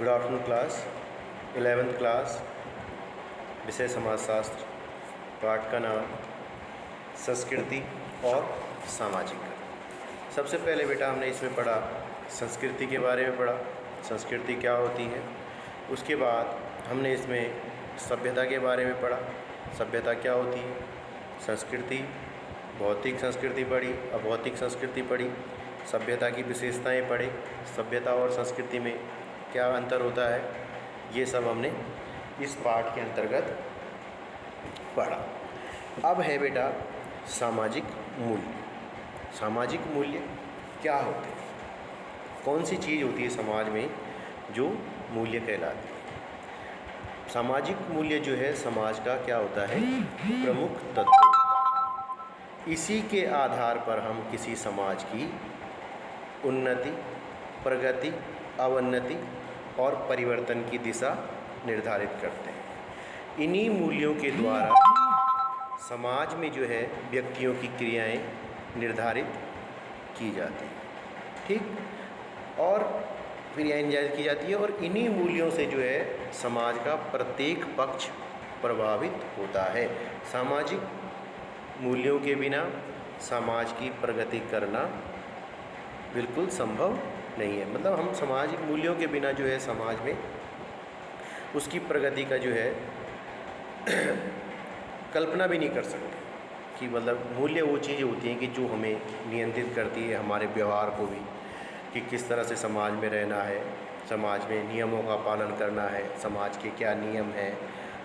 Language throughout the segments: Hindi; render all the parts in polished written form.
Good afternoon class 11th class, विषय समाजशास्त्र, पाठ का नाम संस्कृति और सामाजिक। सबसे पहले बेटा हमने इसमें पढ़ा संस्कृति के बारे में पढ़ा, संस्कृति क्या होती है। उसके बाद हमने इसमें सभ्यता के बारे में पढ़ा, सभ्यता क्या होती है। संस्कृति, भौतिक संस्कृति पढ़ी, अभौतिक संस्कृति पढ़ी, सभ्यता की विशेषताएं पढ़ी, सभ्यता और संस्कृति में क्या अंतर होता है, ये सब हमने इस पाठ के अंतर्गत पढ़ा। अब है बेटा सामाजिक मूल्य। सामाजिक मूल्य क्या होते हैं, कौन सी चीज़ होती है समाज में जो मूल्य कहलाती है। सामाजिक मूल्य जो है समाज का क्या होता है, प्रमुख तत्व होता है। इसी के आधार पर हम किसी समाज की उन्नति, प्रगति, अवन्नति और परिवर्तन की दिशा निर्धारित करते हैं। इन्हीं मूल्यों के द्वारा समाज में जो है व्यक्तियों की क्रियाएं निर्धारित की जाती हैं, ठीक, और क्रियाएं निर्धारित की जाती है और इन्हीं मूल्यों से जो है समाज का प्रत्येक पक्ष प्रभावित होता है। सामाजिक मूल्यों के बिना समाज की प्रगति करना बिल्कुल संभव नहीं है। मतलब हम सामाजिक मूल्यों के बिना जो है समाज में उसकी प्रगति का जो है कल्पना भी नहीं कर सकते कि मतलब मूल्य वो चीज़ें होती हैं कि जो हमें नियंत्रित करती है हमारे व्यवहार को भी, कि किस तरह से समाज में रहना है, समाज में नियमों का पालन करना है, समाज के क्या नियम हैं,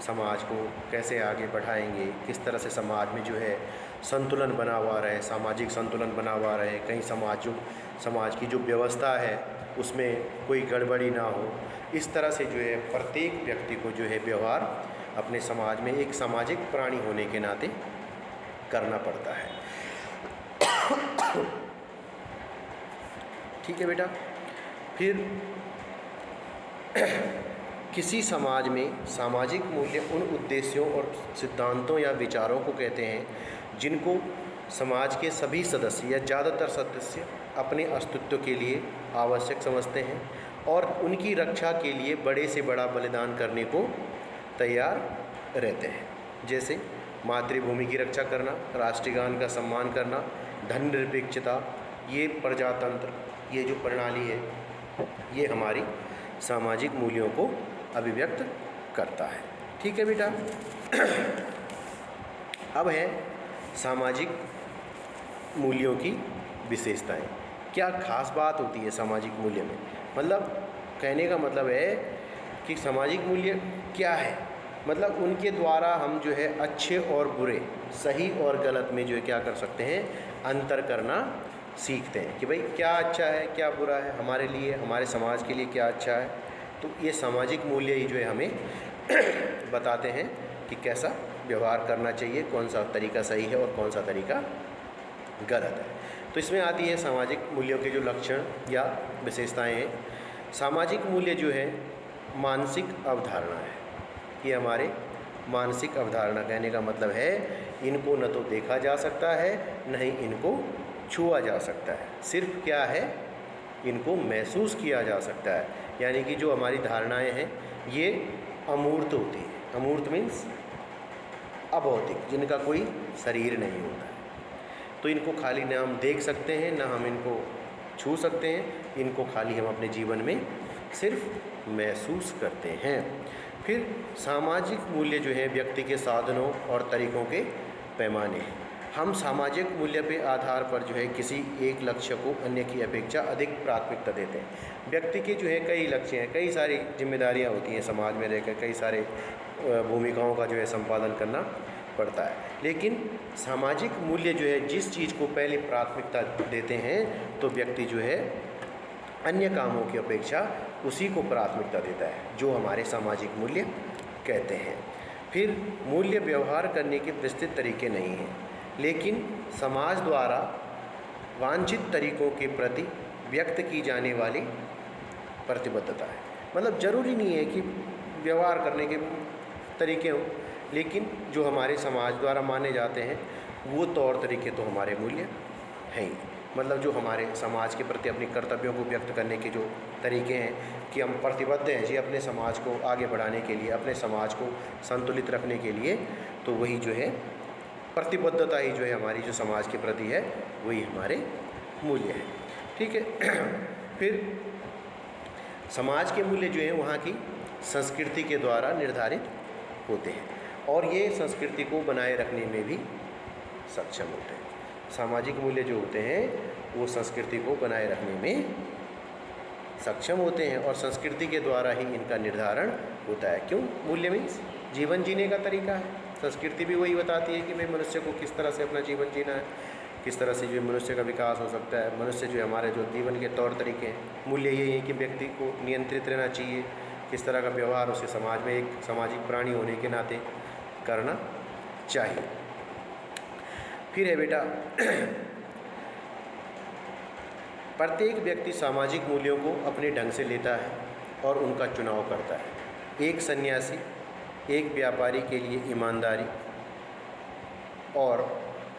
समाज को कैसे आगे बढ़ाएंगे, किस तरह से समाज में जो है संतुलन बना हुआ रहे, सामाजिक संतुलन बना हुआ रहे, कहीं समाज की जो व्यवस्था है उसमें कोई गड़बड़ी ना हो। इस तरह से जो है प्रत्येक व्यक्ति को जो है व्यवहार अपने समाज में एक सामाजिक प्राणी होने के नाते करना पड़ता है। ठीक है बेटा। फिर किसी समाज में सामाजिक मूल्य उन उद्देश्यों और सिद्धांतों या विचारों को कहते हैं जिनको समाज के सभी सदस्य या ज़्यादातर सदस्य अपने अस्तित्व के लिए आवश्यक समझते हैं और उनकी रक्षा के लिए बड़े से बड़ा बलिदान करने को तैयार रहते हैं। जैसे मातृभूमि की रक्षा करना, राष्ट्रगान का सम्मान करना, धर्मनिरपेक्षता, ये प्रजातंत्र, ये जो प्रणाली है ये हमारी सामाजिक मूल्यों को अभिव्यक्त करता है। ठीक है बेटा। अब है सामाजिक मूल्यों की विशेषताएं। क्या खास बात होती है सामाजिक मूल्य में, मतलब कहने का मतलब है कि सामाजिक मूल्य क्या है, मतलब उनके द्वारा हम जो है अच्छे और बुरे, सही और गलत में जो है क्या कर सकते हैं, अंतर करना सीखते हैं कि भाई क्या अच्छा है क्या बुरा है, हमारे लिए, हमारे समाज के लिए क्या अच्छा है। तो ये सामाजिक मूल्य ही जो है हमें बताते हैं कि कैसा व्यवहार करना चाहिए, कौन सा तरीका सही है और कौन सा तरीका गलत है। तो इसमें आती है सामाजिक मूल्यों के जो लक्षण या विशेषताएं हैं। सामाजिक मूल्य जो है मानसिक अवधारणा है, ये हमारे मानसिक अवधारणा, कहने का मतलब है इनको न तो देखा जा सकता है न ही इनको छुआ जा सकता है, सिर्फ क्या है इनको महसूस किया जा सकता है। यानी कि जो हमारी धारणाएं हैं ये अमूर्त होती हैं। अमूर्त मीन्स अभौतिक, जिनका कोई शरीर नहीं होता है। तो इनको खाली ना हम देख सकते हैं ना हम इनको छू सकते हैं, इनको खाली हम अपने जीवन में सिर्फ महसूस करते हैं। फिर सामाजिक मूल्य जो है व्यक्ति के साधनों और तरीक़ों के पैमाने हैं। हम सामाजिक मूल्य के आधार पर जो है किसी एक लक्ष्य को अन्य की अपेक्षा अधिक प्राथमिकता देते हैं। व्यक्ति के जो है कई लक्ष्य हैं, कई सारी जिम्मेदारियां होती हैं समाज में रहकर, कई सारे भूमिकाओं का जो है संपादन करना पड़ता है, लेकिन सामाजिक मूल्य जो है जिस चीज़ को पहले प्राथमिकता देते हैं तो व्यक्ति जो है अन्य कामों की अपेक्षा उसी को प्राथमिकता देता है, जो हमारे सामाजिक मूल्य कहते हैं। फिर मूल्य व्यवहार करने के विस्तृत तरीके नहीं हैं, लेकिन समाज द्वारा वांछित तरीकों के प्रति व्यक्त की जाने वाली प्रतिबद्धता है। मतलब ज़रूरी नहीं है कि व्यवहार करने के तरीके हों, लेकिन जो हमारे समाज द्वारा माने जाते हैं वो तौर तरीके तो हमारे मूल्य हैं ही। मतलब जो हमारे समाज के प्रति अपने कर्तव्यों को व्यक्त करने के जो तरीके हैं कि हम प्रतिबद्ध हैं जी अपने समाज को आगे बढ़ाने के लिए, अपने समाज को संतुलित रखने के लिए, तो वही जो है प्रतिबद्धता ही जो है हमारी जो समाज के प्रति है वही हमारे मूल्य है। ठीक है। फिर समाज के मूल्य जो हैं वहाँ की संस्कृति के द्वारा निर्धारित होते हैं और ये संस्कृति को बनाए रखने में भी सक्षम होते हैं। सामाजिक मूल्य जो होते हैं वो संस्कृति को बनाए रखने में सक्षम होते हैं और संस्कृति के द्वारा ही इनका निर्धारण होता है। क्यों? मूल्य मीन्स जीवन जीने का तरीका है। संस्कृति भी वही बताती है कि भाई मनुष्य को किस तरह से अपना जीवन जीना है, किस तरह से जो है मनुष्य का विकास हो सकता है, मनुष्य जो है हमारे जो जीवन के तौर तरीके हैं। मूल्य यही है कि व्यक्ति को नियंत्रित रहना चाहिए, किस तरह का व्यवहार उसे समाज में एक सामाजिक प्राणी होने के नाते करना चाहिए। फिर है बेटा प्रत्येक व्यक्ति सामाजिक मूल्यों को अपने ढंग से लेता है और उनका चुनाव करता है। एक सन्यासी एक व्यापारी के लिए ईमानदारी और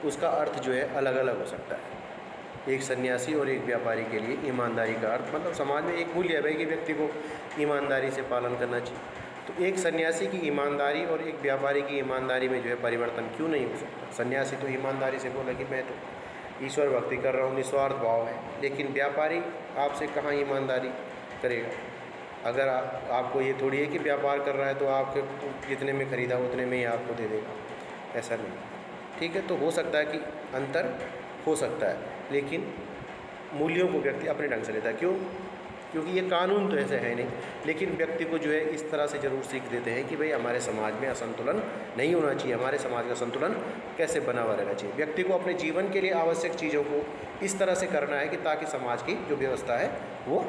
उसका अर्थ जो है अलग अलग हो सकता है। एक सन्यासी और एक व्यापारी के लिए ईमानदारी का अर्थ मतलब समाज में एक मूल्य है भाई कि व्यक्ति को ईमानदारी से पालन करना चाहिए। तो एक सन्यासी की ईमानदारी और एक व्यापारी की ईमानदारी में जो है परिवर्तन क्यों नहीं हो सकता? सन्यासी तो ईमानदारी से बोला कि मैं तो ईश्वर भक्ति कर रहा हूँ, निस्वार्थ भाव है, लेकिन व्यापारी आपसे कहाँ ईमानदारी करेगा? अगर आपको ये थोड़ी है कि व्यापार कर रहा है तो आपके जितने में ख़रीदा उतने में ही आपको दे देगा, ऐसा नहीं। ठीक है, तो हो सकता है कि अंतर हो सकता है, लेकिन मूल्यों को व्यक्ति अपने ढंग से लेता है। क्यों? क्योंकि ये कानून तो ऐसे है नहीं, लेकिन व्यक्ति को जो है इस तरह से ज़रूर सीख देते हैं कि भाई हमारे समाज में असंतुलन नहीं होना चाहिए, हमारे समाज का संतुलन कैसे बना हुआ रहना चाहिए। व्यक्ति को अपने जीवन के लिए आवश्यक चीज़ों को इस तरह से करना है कि ताकि समाज की जो व्यवस्था है वो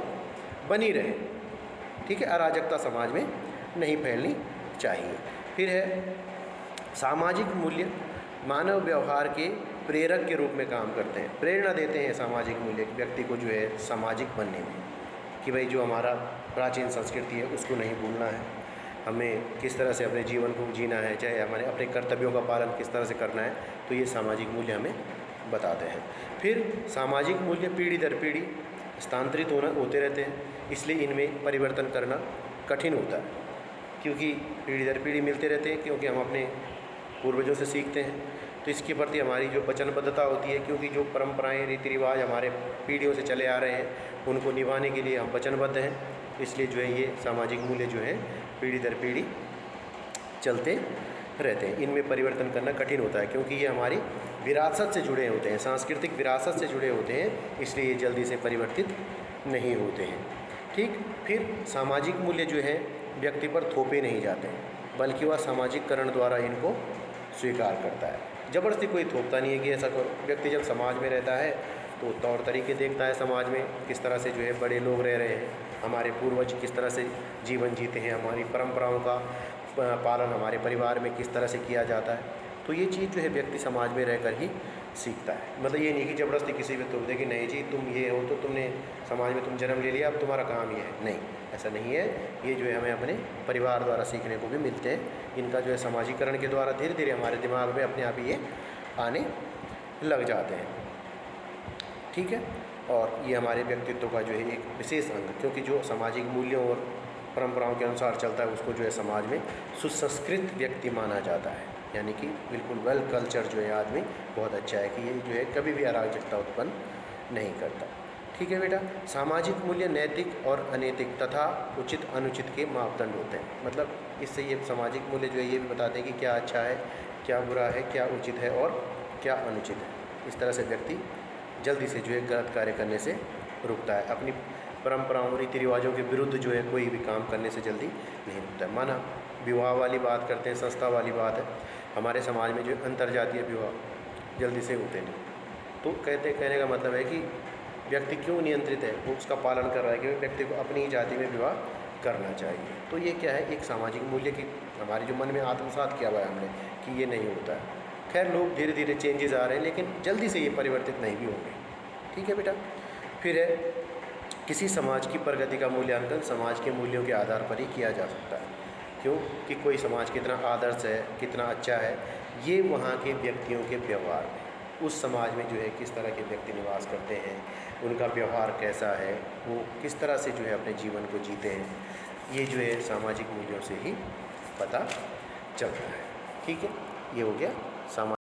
बनी रहे। ठीक है, अराजकता समाज में नहीं फैलनी चाहिए। फिर है सामाजिक मूल्य मानव व्यवहार के प्रेरक के रूप में काम करते हैं, प्रेरणा देते हैं। सामाजिक मूल्य व्यक्ति को जो है सामाजिक बनने में कि भाई जो हमारा प्राचीन संस्कृति है उसको नहीं भूलना है, हमें किस तरह से अपने जीवन को जीना है, चाहे हमारे अपने कर्तव्यों का पालन किस तरह से करना है, तो ये सामाजिक मूल्य हमें बताते हैं। फिर सामाजिक मूल्य पीढ़ी दर पीढ़ी स्थानांतरित होते रहते हैं, इसलिए इनमें परिवर्तन करना कठिन होता है, क्योंकि पीढ़ी दर पीढ़ी मिलते रहते हैं, क्योंकि हम अपने पूर्वजों से सीखते हैं। तो इसके प्रति हमारी जो वचनबद्धता होती है, क्योंकि जो परंपराएं रीति रिवाज हमारे पीढ़ियों से चले आ रहे हैं उनको निभाने के लिए हम वचनबद्ध हैं, इसलिए जो है ये सामाजिक मूल्य जो है पीढ़ी दर पीढ़ी चलते रहते हैं। इनमें परिवर्तन करना कठिन होता है, क्योंकि ये हमारी विरासत से जुड़े होते हैं, सांस्कृतिक विरासत से जुड़े होते हैं, इसलिए ये जल्दी से परिवर्तित नहीं होते हैं। ठीक, फिर सामाजिक मूल्य जो है व्यक्ति पर थोपे नहीं जाते हैं, बल्कि वह सामाजिककरण द्वारा इनको स्वीकार करता है। ज़बरदस्ती कोई थोपता नहीं है कि ऐसा करो। व्यक्ति जब समाज में रहता है तो तौर तरीके देखता है, समाज में किस तरह से जो है बड़े लोग रह रहे हैं, हमारे पूर्वज किस तरह से जीवन जीते हैं, हमारी परंपराओं का पालन हमारे परिवार में किस तरह से किया जाता है, तो ये चीज़ जो है व्यक्ति समाज में रहकर ही सीखता है। मतलब ये नहीं कि ज़बरदस्ती किसी भी थोप दे कि नहीं जी तुम ये हो, तो तुमने समाज में तुम जन्म ले लिया, अब तुम्हारा काम ये है, नहीं, ऐसा नहीं है। ये जो है हमें अपने परिवार द्वारा सीखने को भी मिलते हैं। इनका जो है सामाजिकरण के द्वारा धीरे धीरे हमारे दिमाग में अपने आप ही ये आने लग जाते हैं। ठीक है, और ये हमारे व्यक्तित्व का जो है एक विशेष अंग, क्योंकि जो सामाजिक मूल्यों और परंपराओं के अनुसार चलता है उसको जो है समाज में सुसंस्कृत व्यक्ति माना जाता है, यानी कि बिल्कुल वेल कल्चर जो है आदमी बहुत अच्छा है कि ये जो है कभी भी अराजकता उत्पन्न नहीं करता। ठीक है बेटा, सामाजिक मूल्य नैतिक और अनैतिक तथा उचित अनुचित के मापदंड होते हैं। मतलब इससे ये सामाजिक मूल्य जो है ये भी बताते हैं कि क्या अच्छा है, क्या बुरा है, क्या उचित है और क्या अनुचित है। इस तरह से व्यक्ति जल्दी से जो है गलत कार्य करने से रुकता है, अपनी परंपराओं रीति रिवाजों के विरुद्ध जो है कोई भी काम करने से जल्दी नहीं रुकता है। माना विवाह वाली बात करते हैं, संस्था वाली बात है, हमारे समाज में जो अंतर्जातीय विवाह जल्दी से होते नहीं, तो कहने का मतलब है कि व्यक्ति क्यों नियंत्रित है, वो उसका पालन कर रहा है कि व्यक्ति को अपनी ही जाति में विवाह करना चाहिए। तो ये क्या है, एक सामाजिक मूल्य की हमारे जो मन में आत्मसात किया हुआ है हमने कि ये नहीं होता है। खैर लोग धीरे धीरे चेंजेस आ रहे हैं, लेकिन जल्दी से ये परिवर्तित नहीं भी होंगे। ठीक है बेटा, फिर है किसी समाज की प्रगति का मूल्यांकन समाज के मूल्यों के आधार पर ही किया जा सकता है। क्यों? कि कोई समाज कितना आदर्श है, कितना अच्छा है, ये वहाँ के व्यक्तियों के व्यवहार में, उस समाज में जो है किस तरह के व्यक्ति निवास करते हैं, उनका व्यवहार कैसा है, वो किस तरह से जो है अपने जीवन को जीते हैं, ये जो है सामाजिक मूल्यों से ही पता चलता है। ठीक है, ये हो गया सामाजिक